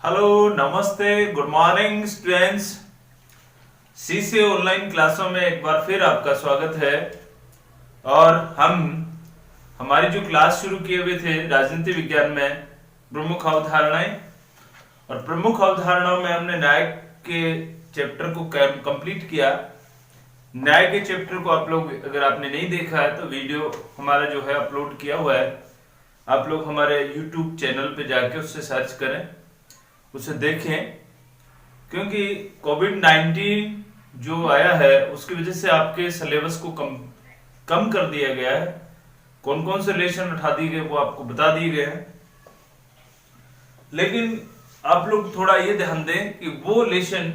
Hello, नमस्ते, good morning students. CC online क्लासों में एक बार फिर आपका स्वागत है। और हम हमारी जो क्लास शुरू किए हुए थे राजनीति विज्ञान में प्रमुख अवधारणाएं, और प्रमुख अवधारणाओं में हमने न्याय के चैप्टर को कंप्लीट किया। न्याय के चैप्टर को आप लोग अगर आपने नहीं देखा है तो वीडियो हमारा जो है अपलोड किया हुआ है, आप लोग हमारे YouTube चैनल पे जाके उससे सर्च करें, उसे देखें। क्योंकि कोविड-19 जो आया है उसकी वजह से आपके सिलेबस को कम कर दिया गया है। कौन कौन से लेसन उठा दिए गए वो आपको बता दिए गए हैं, लेकिन आप लोग थोड़ा ये ध्यान दें कि वो लेसन,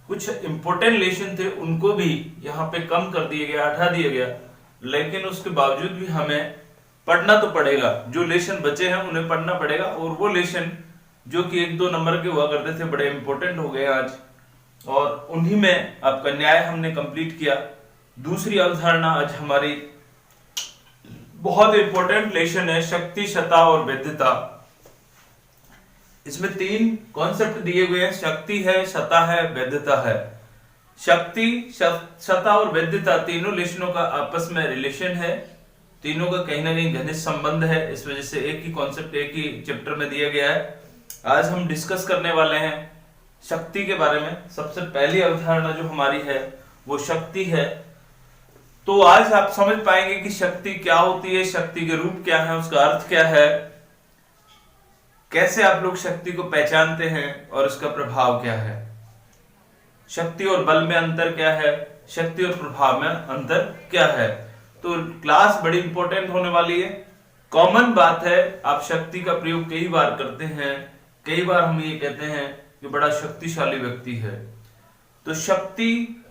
कुछ इंपॉर्टेंट लेसन थे उनको भी यहाँ पे कम कर दिया गया, हटा दिया गया। लेकिन उसके बावजूद भी हमें पढ़ना तो पड़ेगा। जो लेसन बचे हैं उन्हें पढ़ना पड़ेगा, और वो लेसन जो कि 1-2 नंबर के हुआ करते थे बड़े इंपॉर्टेंट हो गए आज, और उन्हीं में आपका न्याय हमने कंप्लीट किया। दूसरी अवधारणा आज हमारी बहुत इंपॉर्टेंट लेसन है, शक्ति, सत्ता और वैधता। इसमें 3 कॉन्सेप्ट दिए हुए हैं, शक्ति है, सत्ता है, वैधता है। शक्ति, सत्ता और वैधता तीनों लेसनों का आपस में रिलेशन है, तीनों का कहीं ना कहीं घनिष्ठ संबंध है। इस वजह से एक ही कॉन्सेप्ट एक ही चैप्टर में दिया गया है। आज हम डिस्कस करने वाले हैं शक्ति के बारे में। सबसे पहली अवधारणा जो हमारी है वो शक्ति है। तो आज आप समझ पाएंगे कि शक्ति क्या होती है, शक्ति के रूप क्या है, उसका अर्थ क्या है, कैसे आप लोग शक्ति को पहचानते हैं और उसका प्रभाव क्या है। शक्ति और बल में अंतर क्या है, शक्ति और प्रभाव में अंतर क्या है। तो क्लास बड़ी इंपॉर्टेंट होने वाली है। कॉमन बात है, आप शक्ति का प्रयोग कई बार करते हैं, कई बार हम ये कहते हैं कि बड़ा शक्तिशाली व्यक्ति है। तो शक्ति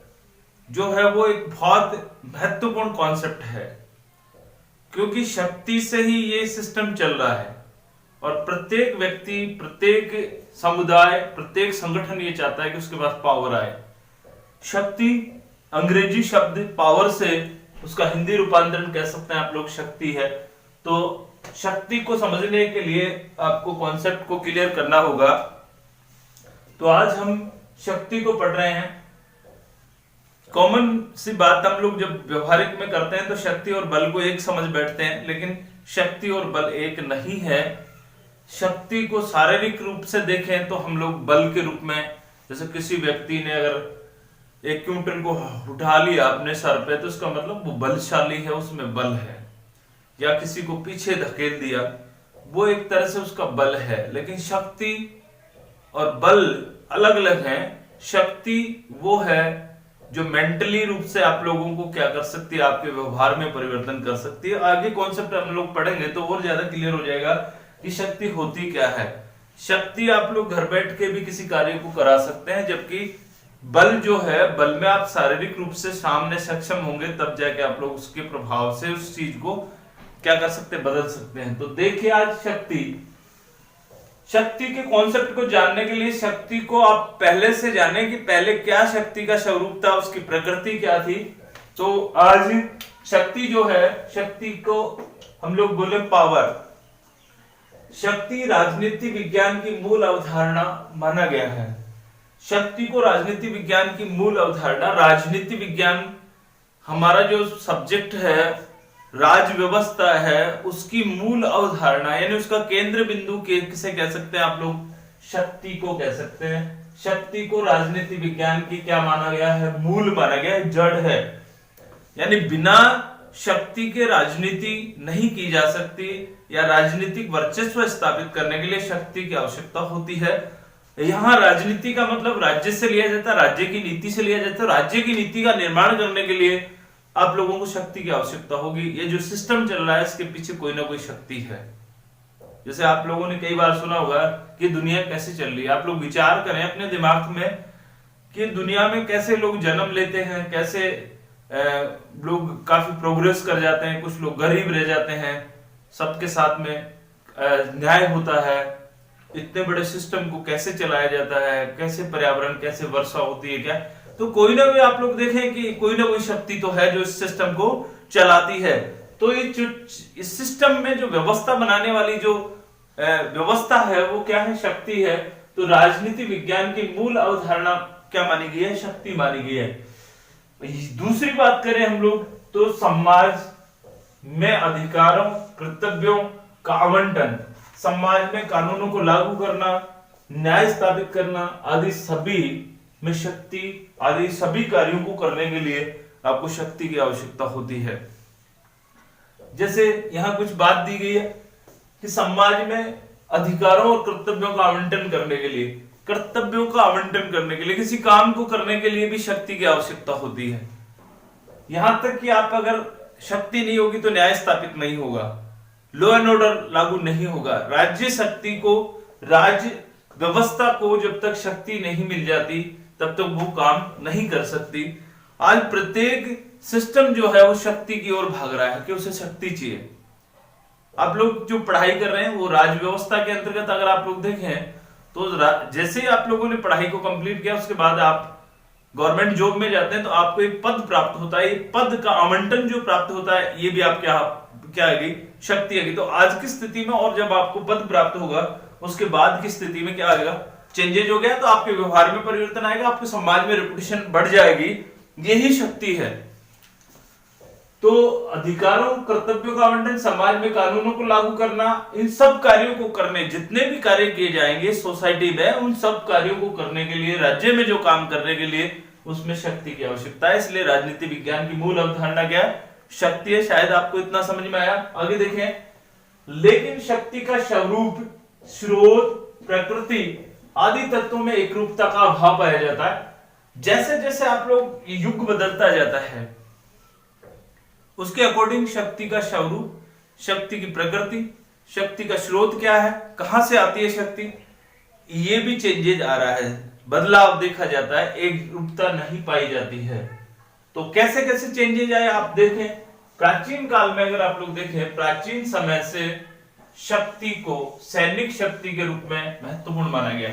जो है वो एक बहुत महत्वपूर्ण कॉन्सेप्ट है, क्योंकि शक्ति से ही ये सिस्टम चल रहा है। और प्रत्येक व्यक्ति, प्रत्येक समुदाय, प्रत्येक संगठन ये चाहता है कि उसके पास पावर आए। शक्ति अंग्रेजी शब्द पावर से उसका हिंदी रूपांतरण कह सकते हैं आप लोग शक्ति है। तो शक्ति को समझने के लिए आपको कॉन्सेप्ट को क्लियर करना होगा। तो आज हम शक्ति को पढ़ रहे हैं। कॉमन सी बात हम लोग जब व्यवहारिक में करते हैं तो शक्ति और बल को एक समझ बैठते हैं, लेकिन शक्ति और बल एक नहीं है। शक्ति को शारीरिक रूप से देखें तो हम लोग बल के रूप में, जैसे किसी व्यक्ति ने अगर 1 क्विंटल को उठा लिया अपने सर पे तो उसका मतलब वो बलशाली है, उसमें बल है। या किसी को पीछे धकेल दिया, वो एक तरह से उसका बल है। लेकिन शक्ति और बल अलग अलग हैं। शक्ति वो है जो मेंटली रूप से आप लोगों को क्या कर सकती है, आपके व्यवहार में परिवर्तन कर सकती है। आगे कॉन्सेप्ट हम लोग पढ़ेंगे तो और ज्यादा क्लियर हो जाएगा कि शक्ति होती क्या है। शक्ति आप लोग घर बैठ के भी किसी कार्य को करा सकते हैं, जबकि बल जो है, बल में आप शारीरिक रूप से सामने सक्षम होंगे, तब जाके आप लोग उसके प्रभाव से उस चीज को क्या कर सकते हैं, बदल सकते हैं। तो देखिए आज शक्ति के कॉन्सेप्ट को जानने के लिए शक्ति को आप पहले से जाने कि पहले क्या शक्ति का स्वरूप था, उसकी प्रकृति क्या थी। तो आज शक्ति जो है, शक्ति को हम लोग बोले पावर। शक्ति राजनीति विज्ञान की मूल अवधारणा माना गया है। शक्ति को राजनीति विज्ञान की मूल अवधारणा, राजनीति विज्ञान हमारा जो सब्जेक्ट है, राज व्यवस्था है, उसकी मूल अवधारणा यानी उसका केंद्र बिंदु किसे कह सकते हैं आप लोग, शक्ति को कह सकते हैं। शक्ति को राजनीति विज्ञान की क्या माना गया है, मूल माना गया है, जड़ है। यानी बिना शक्ति के राजनीति नहीं की जा सकती, या राजनीतिक वर्चस्व स्थापित करने के लिए शक्ति की आवश्यकता होती है। यहाँ राजनीति का मतलब राज्य से लिया जाता है, राज्य की नीति से लिया जाता है। राज्य की नीति का निर्माण करने के लिए आप लोगों को शक्ति की आवश्यकता होगी। ये जो सिस्टम चल रहा है इसके पीछे कोई ना कोई शक्ति है। जैसे आप लोगों ने कई बार सुना होगा कि दुनिया कैसे चल रही है। आप लोग विचार करें अपने दिमाग में कि दुनिया में कैसे लोग जन्म लेते हैं, कैसे लोग काफी प्रोग्रेस कर जाते हैं, कुछ लोग गरीब रह जाते हैं, सबके साथ में न्याय होता है। इतने बड़े सिस्टम को कैसे चलाया जाता है, कैसे पर्यावरण, कैसे वर्षा होती है, क्या। तो कोई ना कोई आप लोग देखें कि कोई ना कोई शक्ति तो है जो इस सिस्टम को चलाती है। तो ये इस सिस्टम में जो व्यवस्था बनाने वाली जो व्यवस्था है वो क्या है, शक्ति है। तो राजनीति विज्ञान की मूल अवधारणा क्या मानी गई है? शक्ति मानी गई है। दूसरी बात करें हम लोग तो समाज में अधिकारों कर्तव्यों का आवंटन, समाज में कानूनों को लागू करना, न्याय स्थापित करना आदि सभी में शक्ति आदि सभी कार्यों को करने के लिए आपको शक्ति की आवश्यकता होती है। जैसे यहां कुछ बात दी गई है कि समाज में अधिकारों और कर्तव्यों का आवंटन करने के लिए, कर्तव्यों का आवंटन करने के लिए, किसी काम को करने के लिए भी शक्ति की आवश्यकता होती है। यहां तक कि आप अगर शक्ति नहीं होगी तो न्याय स्थापित नहीं होगा, लॉ एंड ऑर्डर लागू नहीं होगा। राज्य शक्ति को, राज्य व्यवस्था को जब तक शक्ति नहीं मिल जाती तब तक वो काम नहीं कर सकती। आज प्रत्येक सिस्टम जो है वो शक्ति की ओर भाग रहा है कि उसे शक्ति चाहिए। आप लोग जो पढ़ाई कर रहे हैं वो राज व्यवस्था के अंतर्गत अगर आप लोग देखें तो जैसे ही आप लोगों ने पढ़ाई को कंप्लीट किया उसके बाद आप गवर्नमेंट जॉब में जाते हैं तो आपको एक पद प्राप्त होता है। पद का आवंटन जो प्राप्त होता है ये भी आप क्या आएगी? शक्ति आएगी। तो आज की स्थिति में और जब आपको पद प्राप्त होगा उसके बाद की स्थिति में क्या आएगा? चेंजेज हो गया तो आपके व्यवहार में परिवर्तन आएगा, आपके समाज में रेपुटेशन बढ़ जाएगी। यही शक्ति है। तो अधिकारों कर्तव्यों का आवंटन, समाज में कानूनों को लागू करना, इन सब कार्यों को करने, जितने भी कार्य किए जाएंगे सोसाइटी में, उन सब कार्यों को करने के लिए, राज्य में जो काम करने के लिए, उसमें शक्ति की आवश्यकता है। इसलिए राजनीति विज्ञान की मूल अवधारणा क्या है? शक्ति है। शायद आपको इतना समझ में आया। आगे देखें, लेकिन शक्ति का स्वरूप, स्रोत, प्रकृति आदि तत्वों में एकरूपता का अभाव पाया जाता है। जैसे जैसे आप लोग युग बदलता जाता है उसके अकॉर्डिंग शक्ति का स्वरूप, शक्ति की प्रकृति, शक्ति का स्रोत क्या है, कहां से आती है शक्ति, ये भी चेंजेज आ रहा है, बदलाव देखा जाता है, एक रूपता नहीं पाई जाती है। तो कैसे कैसे चेंजेज आए आप देखें। प्राचीन काल में अगर आप लोग देखें, प्राचीन समय से शक्ति को सैनिक शक्ति के रूप में महत्वपूर्ण माना गया।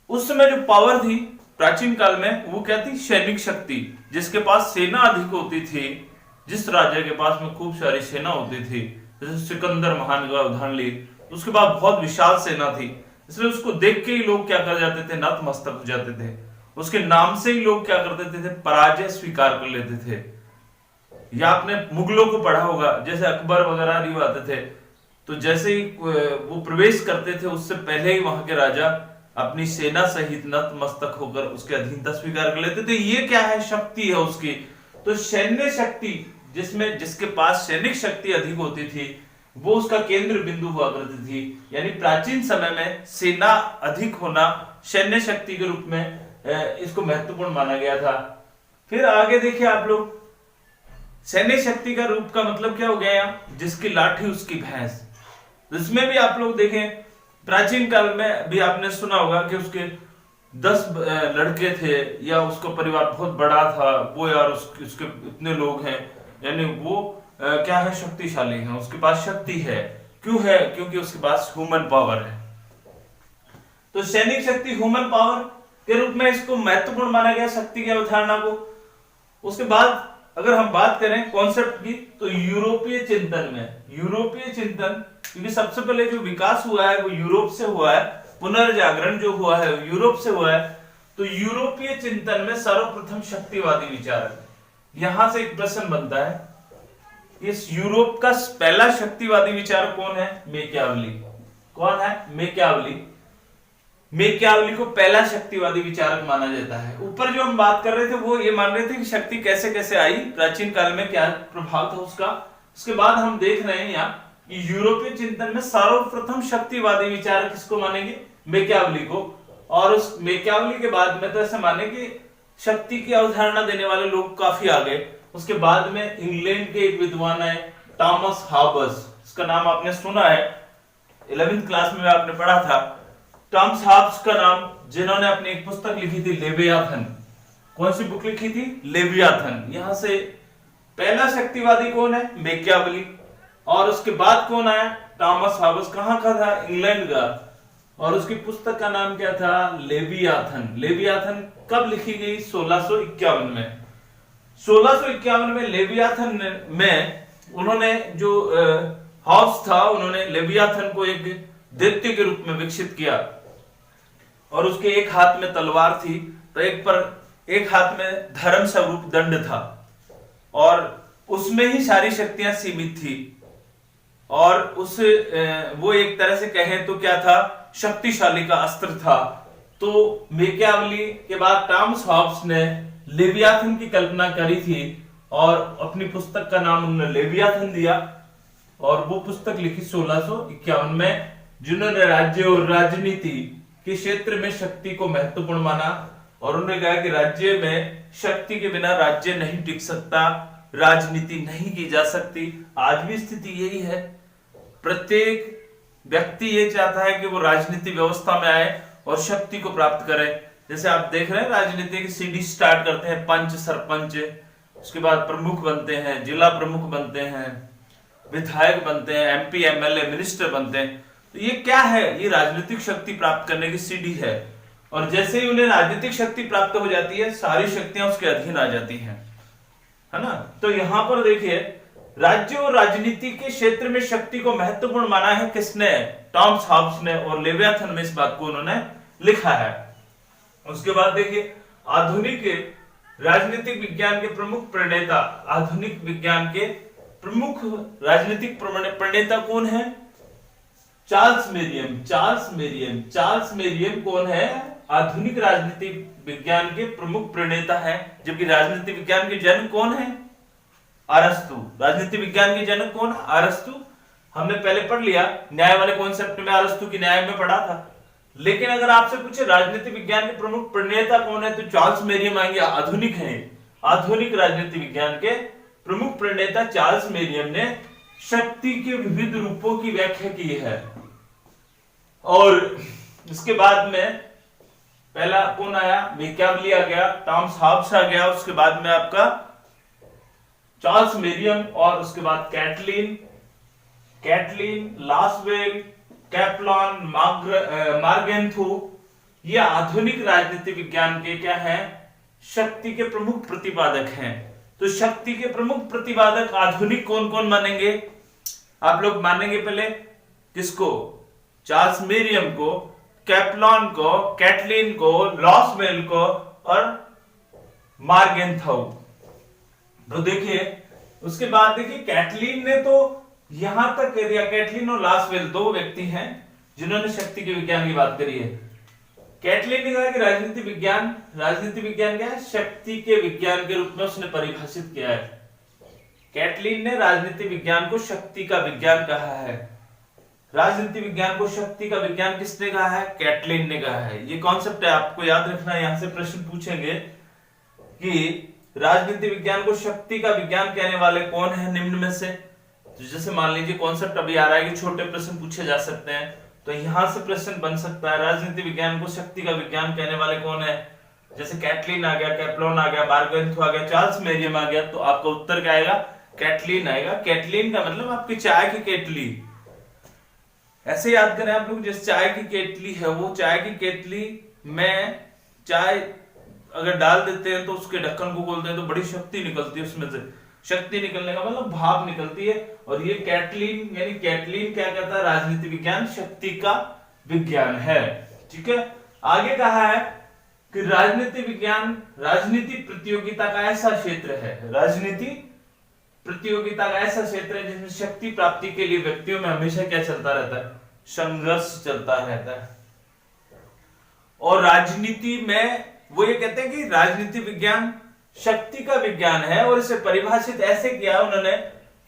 उस समय जो पावर थी प्राचीन काल में वो क्या थी? सैनिक शक्ति। जिसके पास सेना अधिक होती थी, जिस राज्य के पास में खूब सारी सेना होती थी, जैसे सिकंदर महान का उदाहरण ली, उसके बाद बहुत विशाल सेना थी, इसलिए उसको देख के ही लोग क्या कर जाते थे? नतमस्तक हो जाते थे। उसके नाम से ही लोग क्या करते थे? पराजय स्वीकार कर लेते थे। या आपने मुगलों को पढ़ा होगा, जैसे अकबर वगैरह नहीं आते थे तो जैसे ही वो प्रवेश करते थे उससे पहले ही वहां के राजा अपनी सेना सहित नतमस्तक होकर उसके अधीनता स्वीकार कर लेते थे। ये क्या है? शक्ति है उसकी। तो सैन्य शक्ति, जिसके पास सैनिक शक्ति अधिक होती थी वो उसका केंद्र बिंदु हुआ करती थी। यानी प्राचीन समय में सेना अधिक होना सैन्य शक्ति के रूप में इसको महत्वपूर्ण माना गया था। फिर आगे देखिए आप लोग, सैन्य शक्ति का रूप का मतलब क्या हो गया? जिसकी लाठी उसकी भैंस। इसमें भी आप लोग देखें, प्राचीन काल में भी आपने सुना होगा कि उसके 10 लड़के थे या उसका परिवार बहुत बड़ा था, वो यार उसके इतने लोग हैं, यानी वो क्या है? शक्तिशाली है, उसके पास शक्ति है। क्यों है? क्योंकि उसके पास ह्यूमन पावर है। तो सैनिक शक्ति ह्यूमन पावर के रूप में इसको महत्वपूर्ण माना गया, शक्ति की अवधारणा को। उसके बाद अगर हम बात करें कॉन्सेप्ट की तो यूरोपीय चिंतन, क्योंकि सबसे पहले जो विकास हुआ है वो यूरोप से हुआ है, पुनर्जागरण जो हुआ है यूरोप से हुआ है। तो यूरोपीय चिंतन में सर्वप्रथम शक्तिवादी विचार है। यहां से एक प्रश्न बनता है, इस यूरोप का पहला शक्तिवादी विचार कौन है? मैकियावेली। कौन है? मैकियावेली। मैकियावेली को पहला शक्तिवादी विचारक माना जाता है। ऊपर जो हम बात कर रहे थे वो ये मान रहे थे कि शक्ति कैसे कैसे आई, प्राचीन काल में क्या प्रभाव था उसका। उसके बाद हम देख रहे हैं यहाँ कि यूरोपीय चिंतन में सर्वप्रथम शक्तिवादी विचारक किसको मानेंगे? मैकियावेली को। और उस मैकियावेली के बाद में तो ऐसे माने कि शक्ति की अवधारणा देने वाले लोग काफी आ गए। उसके बाद में इंग्लैंड के एक विद्वान है टॉमस हॉब्स, इसका नाम आपने सुना है, 11वीं क्लास में आपने पढ़ा था। टॉमस हॉब्स का नाम, जिन्होंने अपनी एक पुस्तक लिखी थी लेवियाथन। कौन सी बुक लिखी थी? लेवियाथन। यहां से पहला शक्तिवादी कौन है? मैकियावेली। और उसके बाद कौन आया? Thomas Hobbes. कहां का था? इंग्लैंड का। और उसकी पुस्तक का नाम क्या था? लेवियाथन। लेवियाथन कब लिखी गई? 1651 में। 1651 में लेवियाथन में उन्होंने जो हॉब्स था, उन्होंने लेवियाथन को एक दैत्य के रूप में विकसित किया। और उसके एक हाथ में तलवार थी, तो एक हाथ में धर्म स्वरूप दंड था, और उसमें ही सारी शक्तियां सीमित थी। और वो एक तरह से कहें तो क्या था, शक्तिशाली का अस्त्र था। तो मेकियावली के बाद टॉमस हॉब्स ने लेवियाथन की कल्पना करी थी, और अपनी पुस्तक का नाम उन्होंने लेवियाथन दिया, और वो पुस्तक लिखी 1651 में, जिन्होंने राज्य और राजनीति के क्षेत्र में शक्ति को महत्वपूर्ण माना, और उन्होंने कहा कि राज्य में शक्ति के बिना राज्य नहीं टिक सकता, राजनीति नहीं की जा सकती। आज भी स्थिति यही है, प्रत्येक व्यक्ति ये चाहता है कि वो राजनीति व्यवस्था में आए और शक्ति को प्राप्त करे। जैसे आप देख रहे हैं, राजनीति की सीढ़ी स्टार्ट करते हैं पंच, सरपंच, उसके बाद प्रमुख बनते हैं, जिला प्रमुख बनते हैं, विधायक बनते हैं, एमपी, एमएलए, मिनिस्टर बनते हैं। तो ये क्या है, ये राजनीतिक शक्ति प्राप्त करने की सीढ़ी है। और जैसे ही उन्हें राजनीतिक शक्ति प्राप्त हो जाती है, सारी शक्तियां उसके अधीन आ जाती हैं, है ना। तो यहां पर देखिए, राज्य और राजनीति के क्षेत्र में शक्ति को महत्वपूर्ण माना है किसने, टॉमस हॉब्स ने, और लेवियाथन में इस बात को उन्होंने लिखा है। उसके बाद देखिए, आधुनिक राजनीतिक विज्ञान के प्रमुख प्रणेता, आधुनिक विज्ञान के प्रमुख राजनीतिक प्रणेता कौन है, चार्ल्स मेरियम। चार्ल्स मेरियम कौन है, आधुनिक राजनीतिक विज्ञान के प्रमुख प्रणेता है। जबकि राजनीति विज्ञान के जनक कौन है, अरस्तु। राजनीति विज्ञान के जनक कौन, अरस्तु। हमने पहले पढ़ लिया, न्याय वाले कॉन्सेप्ट में अरस्तु की न्याय में पढ़ा था। लेकिन अगर आपसे पूछे राजनीति विज्ञान के प्रमुख प्रणेता कौन है, तो चार्ल्स मेरियम आएंगे, आधुनिक है। आधुनिक राजनीति विज्ञान के प्रमुख प्रणेता चार्ल्स मेरियम ने शक्ति के विविध रूपों की व्याख्या की है। और इसके बाद में पहला कौन आया, मेकियावली आ गया, टॉमस हॉब्स आ गया, उसके बाद में आपका चार्ल्स मेरियम, और उसके बाद कैटलिन, लासवेल, कैप्लॉन, मार्गेंथो। ये आधुनिक राजनीति विज्ञान के क्या हैं, शक्ति के प्रमुख प्रतिपादक हैं। तो शक्ति के प्रमुख प्रतिपादक आधुनिक कौन कौन मानेंगे, आप लोग मानेंगे पहले किसको, चार्ल्स मेरियम को, कैप्लॉन को, कैटलिन को, लॉसवेल को, और मार्गेंथो। तो देखिए, उसके बाद देखिए, कैटलिन ने तो यहां तक कह दिया, कैटलिन और लॉसवेल दो व्यक्ति हैं जिन्होंने शक्ति के विज्ञान की बात करी है। कैटलिन ने कहा कि राजनीति विज्ञान क्या है, शक्ति के विज्ञान के रूप में उसने परिभाषित किया है। कैटलिन ने राजनीति विज्ञान को शक्ति का विज्ञान कहा है। राजनीति विज्ञान को शक्ति का विज्ञान किसने कहा है, कैटलिन ने कहा है। ये कॉन्सेप्ट है, आपको याद रखना है। यहां से प्रश्न पूछेंगे कि राजनीति विज्ञान को शक्ति का विज्ञान कहने वाले कौन है निम्न में से। तो जैसे मान लीजिए कॉन्सेप्ट अभी आ रहा है कि छोटे प्रश्न पूछे जा सकते हैं, तो यहां से प्रश्न बन सकता है, राजनीति विज्ञान को शक्ति का विज्ञान कहने वाले कौन है। जैसे कैटलिन आ गया, कैप्लॉन आ गया, मार्गेंथो आ गया, चार्ल्स मेरियम आ गया, तो आपका उत्तर क्या आएगा, कैटलिन आएगा। कैटलिन का मतलब आपकी चाय की केटली, ऐसे याद करें आप लोग। जैसे चाय की केटली है, वो चाय की केटली में चाय अगर डाल देते हैं तो उसके ढक्कन को खोलते हैं तो बड़ी शक्ति निकलती है उसमें से। शक्ति निकलने का मतलब भाप निकलती है। और ये कैटलिन यानी कैटलिन क्या कहता है, राजनीति विज्ञान शक्ति का विज्ञान है। ठीक है, आगे कहा है कि राजनीति विज्ञान राजनीति प्रतियोगिता का ऐसा क्षेत्र है, राजनीति प्रतियोगिता का ऐसा क्षेत्र है जिसमें शक्ति प्राप्ति के लिए व्यक्तियों में हमेशा क्या चलता रहता है, संघर्ष चलता रहता है। और राजनीति में वो ये कहते हैं कि राजनीति विज्ञान शक्ति का विज्ञान है, और इसे परिभाषित ऐसे किया उन्होंने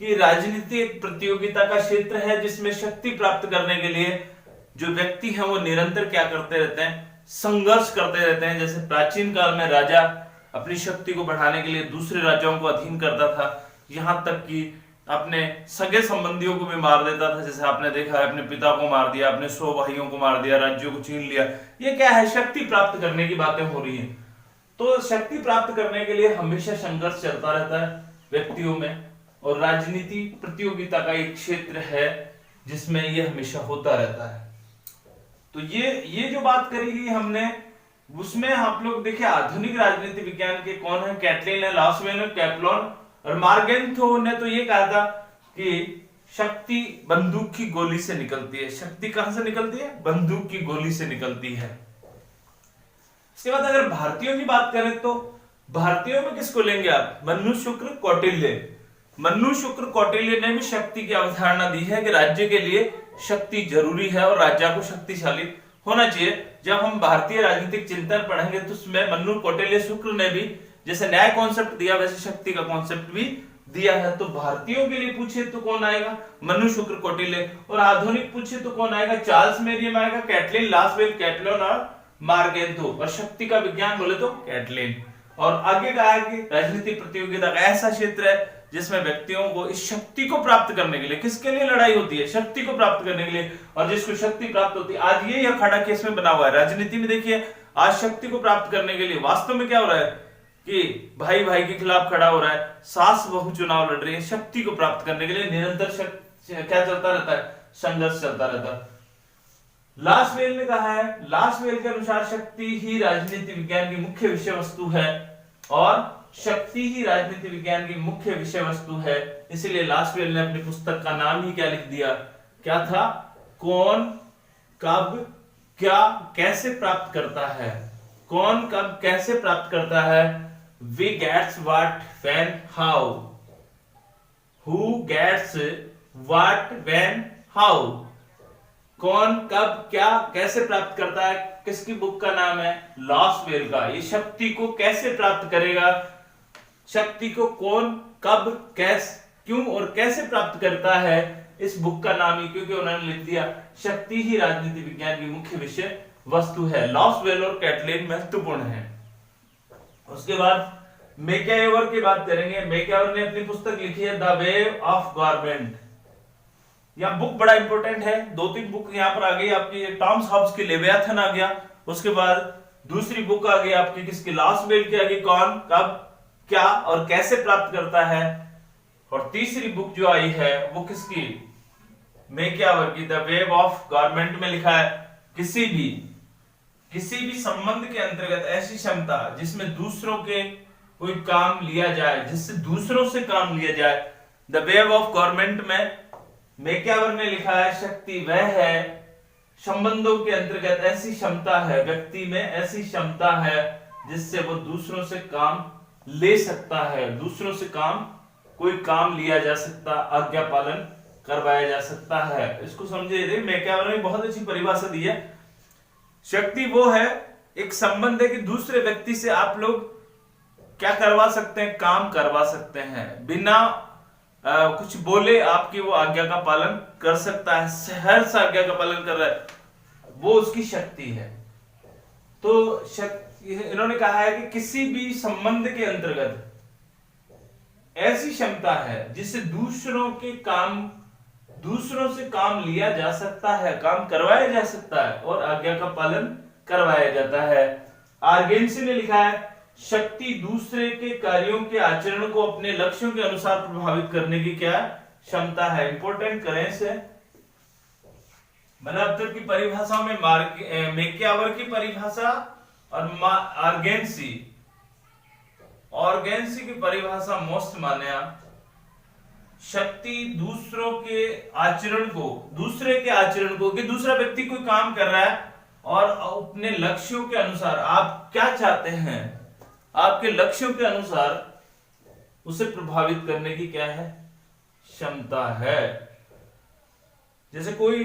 कि राजनीति एक प्रतियोगिता का क्षेत्र है जिसमें शक्ति प्राप्त करने के लिए जो व्यक्ति हैं वो निरंतर क्या करते रहते हैं, संघर्ष करते रहते हैं। जैसे प्राचीन काल में राजा अपनी शक्ति को बढ़ाने के लिए दूसरे राजाओं को अधीन करता था, यहां तक कि अपने सगे संबंधियों को भी मार देता था। जैसे आपने देखा है, अपने पिता को मार दिया, अपने 100 भाइयों को मार दिया, राज्यों को छीन लिया। ये क्या है, शक्ति प्राप्त करने की बातें हो रही हैं। तो शक्ति प्राप्त करने के लिए हमेशा संघर्ष चलता रहता है व्यक्तियों में, और राजनीति प्रतियोगिता का एक क्षेत्र है जिसमें ये हमेशा होता रहता है। तो ये जो बात करी गई हमने, उसमें आप लोग देखिए आधुनिक राजनीति विज्ञान के कौन है, कैटलिन है, लॉसवेल है, कैप्लॉन और मार्गेंथो ने तो ये कहा था कि शक्ति बंदूक की गोली से निकलती है। शक्ति कहां से निकलती है, बंदूक की गोली से निकलती है। इसके बाद अगर भारतीयों की बात करें तो भारतीयों में किसको लेंगे आप? मनु, शुक्र, कौटिल्य। मनु, शुक्र, कौटिल्य ने भी शक्ति की अवधारणा दी है कि राज्य के लिए शक्ति जरूरी है और राज्य को शक्तिशाली होना चाहिए। जब हम भारतीय राजनीतिक चिंतन पढ़ेंगे तो उसमें मनु, कौटिल्य, शुक्र ने भी जैसे न्याय कॉन्सेप्ट दिया वैसे शक्ति का कॉन्सेप्ट भी दिया है। तो भारतीयों के लिए पूछे तो कौन आएगा? मनु, शुक्र, कौटिल्य। और आधुनिक पूछे तो कौन आएगा? चार्ल्स मेरियम आएगा, कैटलिन, लासवेल, कैटलन और मार्गेंथो। और शक्ति का विज्ञान बोले तो कैटलिन। और आगे कहा है कि राजनीतिक प्रतियोगिता का ऐसा क्षेत्र है जिसमें व्यक्तियों को इस शक्ति को प्राप्त करने के लिए, किसके लिए लड़ाई होती है? शक्ति को प्राप्त करने के लिए। और जिसको शक्ति प्राप्त होती है, आज ये अखाड़ा केस में बना हुआ है। राजनीति में देखिए आज शक्ति को प्राप्त करने के लिए वास्तव में क्या हो रहा है कि भाई भाई के खिलाफ खड़ा हो रहा है, सास बहू चुनाव लड़ रही है। शक्ति को प्राप्त करने के लिए निरंतर क्या चलता रहता है? संघर्ष चलता रहता है। लासवेल ने कहा है, लासवेल के अनुसार शक्ति ही राजनीति विज्ञान की मुख्य विषय वस्तु है और शक्ति ही राजनीति विज्ञान की मुख्य विषय वस्तु है। इसलिए लासवेल ने अपनी पुस्तक का नाम ही क्या लिख दिया? क्या था? कौन, कब, क्या, कैसे प्राप्त करता है। कौन, कब, कैसे प्राप्त करता है। We gets what, when, how. Who gets what, when, how. कौन, कब, क्या, कैसे प्राप्त करता है। किसकी बुक का नाम है? लासवेल का। ये शक्ति को कैसे प्राप्त करेगा, शक्ति को कौन, कब, कैसे, क्यों और कैसे प्राप्त करता है, इस बुक का नाम ही, क्योंकि उन्होंने लिख दिया शक्ति ही राजनीति विज्ञान की मुख्य विषय वस्तु है। लासवेल और कैटलिन महत्वपूर्ण है। उसके बाद मैक्यावर की बात करेंगे। मैक्यावर ने अपनी पुस्तक लिखी है द वेव ऑफ गवर्नमेंट। यह बुक बड़ा इंपॉर्टेंट है। 2-3 बुक यहाँ पर आ गई आपकी। टॉमस हॉब्स की लेवियाथन आ गया। उसके बाद दूसरी बुक आ गई आपकी किसकी? लासवेल की आ गई, कौन, कब, क्या और कैसे प्राप्त करता है। और तीसरी बुक जो आई है वो किसकी? मैक्यावर की, द वेव ऑफ गवर्नमेंट में लिखा है किसी भी संबंध के अंतर्गत ऐसी क्षमता जिसमें दूसरों के कोई काम लिया जाए, जिससे दूसरों से काम लिया जाए। द वेव ऑफ गवर्नमेंट में मैक्यावर ने लिखा है शक्ति वह है, संबंधों के अंतर्गत ऐसी क्षमता है, व्यक्ति में ऐसी क्षमता है जिससे वो दूसरों से काम ले सकता है, दूसरों से कोई काम लिया जा सकता, आज्ञा पालन करवाया जा सकता है। इसको समझे। मैक्यावर ने बहुत अच्छी परिभाषा दी है। शक्ति वो है, एक संबंध है कि दूसरे व्यक्ति से आप लोग क्या करवा सकते हैं? काम करवा सकते हैं। बिना कुछ बोले आपकी वो आज्ञा का पालन कर सकता है, सहर्ष आज्ञा का पालन कर रहा है, वो उसकी शक्ति है। तो इन्होंने कहा है कि किसी भी संबंध के अंतर्गत ऐसी क्षमता है जिससे दूसरों से काम लिया जा सकता है, काम करवाया जा सकता है और आज्ञा का पालन करवाया जाता है। आर्गेन्सी ने लिखा है शक्ति दूसरे के कार्यों के आचरण को अपने लक्ष्यों के अनुसार प्रभावित करने की क्या क्षमता है। इंपॉर्टेंट करें इसे। मतलब की परिभाषा में मैक्यावर की परिभाषा और ऑर्गेन्सी की परिभाषा मोस्ट मान्या। शक्ति दूसरे के आचरण को कि दूसरा व्यक्ति कोई काम कर रहा है और अपने लक्ष्यों के अनुसार, आप क्या चाहते हैं, आपके लक्ष्यों के अनुसार उसे प्रभावित करने की क्या है? क्षमता है। जैसे कोई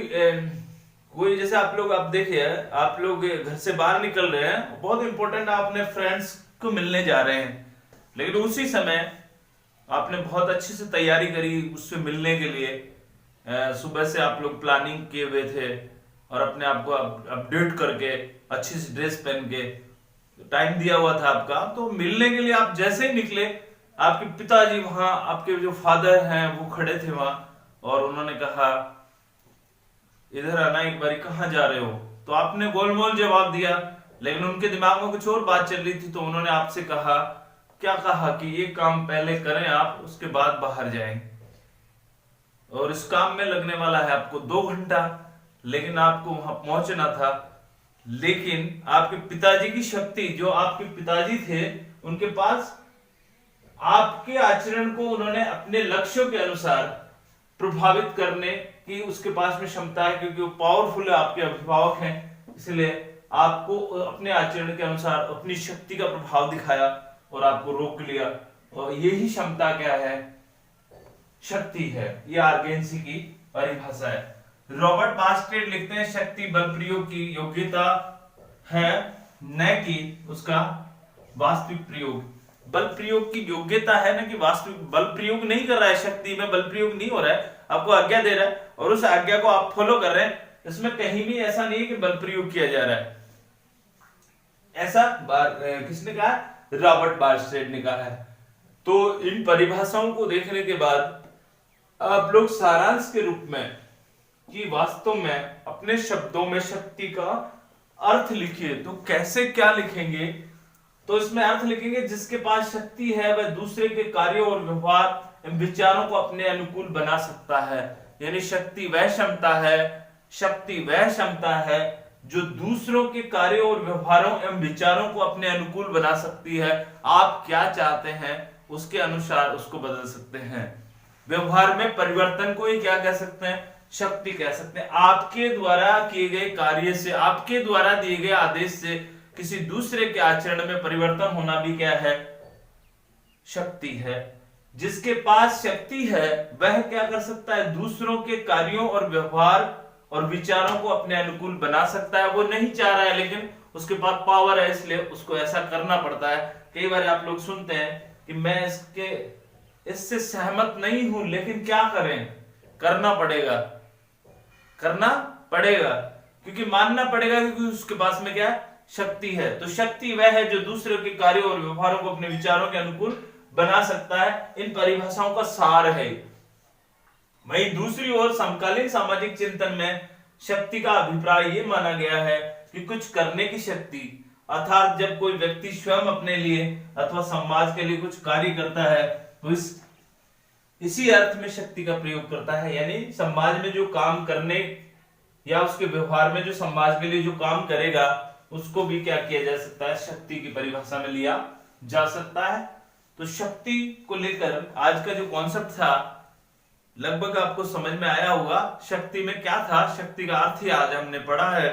जैसे आप देखिए, आप लोग घर से बाहर निकल रहे हैं, बहुत इंपॉर्टेंट, आप अपने फ्रेंड्स को मिलने जा रहे हैं, लेकिन उसी समय आपने बहुत अच्छे से तैयारी करी उससे मिलने के लिए। सुबह से आप लोग प्लानिंग किए हुए थे और अपने आप को अपडेट करके अच्छी सी ड्रेस पहन के टाइम दिया हुआ था आपका। तो मिलने के लिए आप जैसे ही निकले, आपके पिताजी वहां, आपके जो फादर हैं वो खड़े थे वहां और उन्होंने कहा इधर आना एक बारी, कहाँ जा रहे हो? तो आपने गोलमोल जवाब दिया, लेकिन उनके दिमाग में कुछ और बात चल रही थी। तो उन्होंने आपसे कहा कि ये काम पहले करें आप, उसके बाद बाहर जाएं। और इस काम में लगने वाला है आपको 2 घंटा, लेकिन आपको वहां पहुंचना था। लेकिन आपके पिताजी की शक्ति, जो आपके पिताजी थे, उनके पास आपके आचरण को उन्होंने अपने लक्ष्यों के अनुसार प्रभावित करने की उसके पास में क्षमता है, क्योंकि वो पावरफुल है, आपके अभिभावक हैं, इसलिए आपको अपने आचरण के अनुसार अपनी शक्ति का प्रभाव दिखाया और आपको रोक लिया, और यही क्षमता क्या है, शक्ति है। ये आर्गेंसी की परिभाषा है। रॉबर्ट बास्केट लिखते हैं शक्ति बल प्रयोग की योग्यता है, न कि उसका वास्तविक प्रयोग। बल प्रयोग की योग्यता है ना कि वास्तविक बल प्रयोग नहीं कर रहा है, शक्ति में बल प्रयोग नहीं हो रहा है, आपको आज्ञा दे रहा है और उस आज्ञा को आप फॉलो कर रहे हैं, इसमें कहीं भी ऐसा नहीं है कि बल प्रयोग किया जा रहा है। ऐसा किसने कहा, रॉबर्ट बास्केट ने कहा है। तो इन परिभाषाओं को देखने के बाद आप लोग सारांश के रूप में कि वास्तव में अपने शब्दों में शक्ति का अर्थ लिखिए। तो कैसे क्या लिखेंगे, तो इसमें अर्थ लिखेंगे जिसके पास शक्ति है वह दूसरे के कार्यों और व्यवहार एवं विचारों को अपने अनुकूल बना सकता है। यानी शक्ति वह क्षमता है, शक्ति वह क्षमता है जो दूसरों के कार्यों और व्यवहारों एवं विचारों को अपने अनुकूल बना सकती है। आप क्या चाहते हैं उसके अनुसार उसको बदल सकते हैं। व्यवहार में परिवर्तन को ही क्या कह सकते हैं, शक्ति कह सकते हैं। आपके द्वारा किए गए कार्य से, आपके द्वारा दिए गए आदेश से किसी दूसरे के आचरण में परिवर्तन होना भी क्या है, शक्ति है। जिसके पास शक्ति है वह क्या कर सकता है, दूसरों के कार्यों और व्यवहार और विचारों को अपने अनुकूल बना सकता है। वो नहीं चाह रहा है लेकिन उसके पास पावर है, इसलिए उसको ऐसा करना पड़ता है। कई बार आप लोग सुनते हैं कि मैं इससे सहमत नहीं हूं लेकिन क्या करें, करना पड़ेगा, करना पड़ेगा क्योंकि मानना पड़ेगा, क्योंकि उसके पास में क्या शक्ति है। तो शक्ति वह है जो दूसरों के कार्यों और व्यवहारों को अपने विचारों के अनुकूल बना सकता है। इन परिभाषाओं का सार है। वहीं दूसरी ओर समकालीन सामाजिक चिंतन में शक्ति का अभिप्राय ये माना गया है कि कुछ करने की शक्ति, अर्थात जब कोई व्यक्ति स्वयं अपने लिए अथवा समाज के लिए कुछ कार्य करता है तो इसी अर्थ में शक्ति का प्रयोग करता है। यानी समाज में जो काम करने या उसके व्यवहार में जो समाज के लिए जो काम करेगा उसको भी क्या किया जा सकता है, शक्ति की परिभाषा में लिया जा सकता है। तो शक्ति को लेकर आज का जो कॉन्सेप्ट था लगभग आपको समझ में आया होगा। शक्ति में क्या था, शक्ति का अर्थ ही आज हमने पढ़ा है।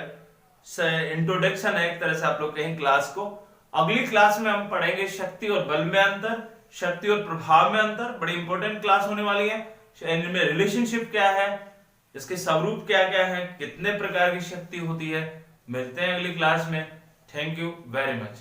इंट्रोडक्शन है एक तरह से आप लोग कहें क्लास को। अगली क्लास में हम पढ़ेंगे शक्ति और बल में अंतर, शक्ति और प्रभाव में अंतर। बड़ी इंपॉर्टेंट क्लास होने वाली है। इनमें रिलेशनशिप क्या है, इसके स्वरूप क्या क्या है, कितने प्रकार की शक्ति होती है। मिलते हैं अगली क्लास में। Thank you very much.